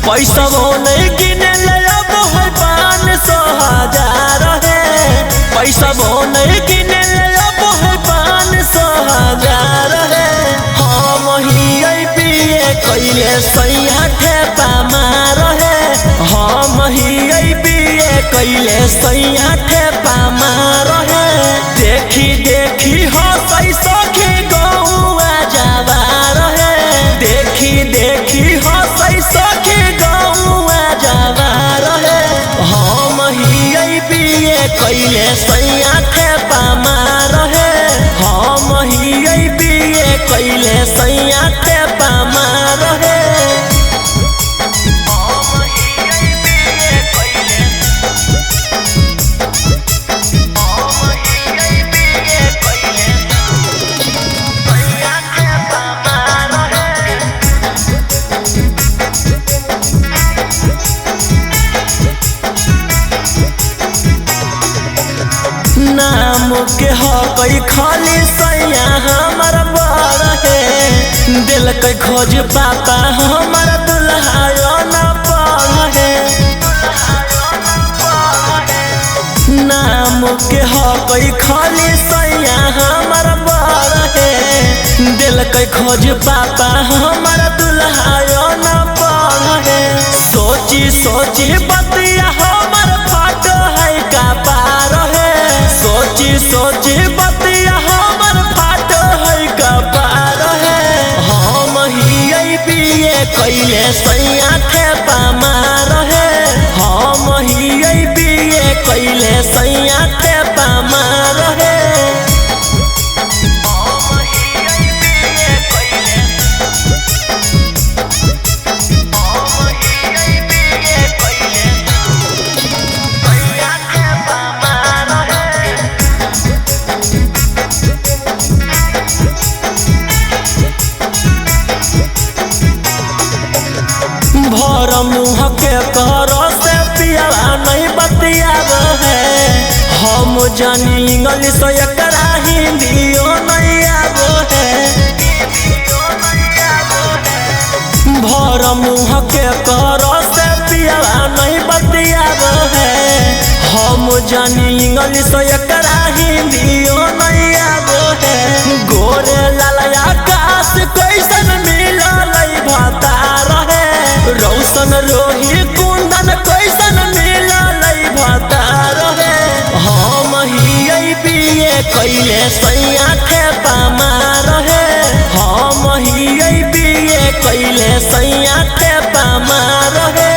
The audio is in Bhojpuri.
पैसा नहीं किने अब है 500,000 है। पैसा नहीं किने अब है 500,000 है। हम ही पिए कैले सैया ठेपा मार है। हम ही पिए कैले सैया ठेपा मार है। देखी देखी हंसै सखी गौआ जवार है। देखी देखी हंसै सखी कैले सैया ठेपा मार है। हम ही पिए कैले सैया ठेपा मार है। नाम के हकई खाली सैया हमार बड़ है। दिल के खोज पापा हमार दुल्हा न पड़ है। नाम के हकई खाली सैया हमार बड़ है। दिल के खोज पापा हमार दुल्हा न पड़ है। सोची सोची बतिया हमार फाट है का पार है। सोची सोची बतिया हमर फाट है कपार है। हम ही पिए कैले सैया ठेपा मार है। हम ही पिए कैले सैया ठेपा मार है। भर मुँह के कर से पियावा नहीं बतियाब है। हम जानी इंग्लिश एकरा हिंदियो नहीं आब है। भर मुँह के कर से पियावा नहीं बतियाब है। हम जानी इंग्लिश एकरा हिंदियो नहीं आब है। गोरे लाल आकाश कैसन मिलल भतार है। रौशन रोही कुंदन कैसन मिलल भतार है। हम ही पिए कैले सैया ठेपा मार है। हम ही पिए कैले सैया ठेपा मार है।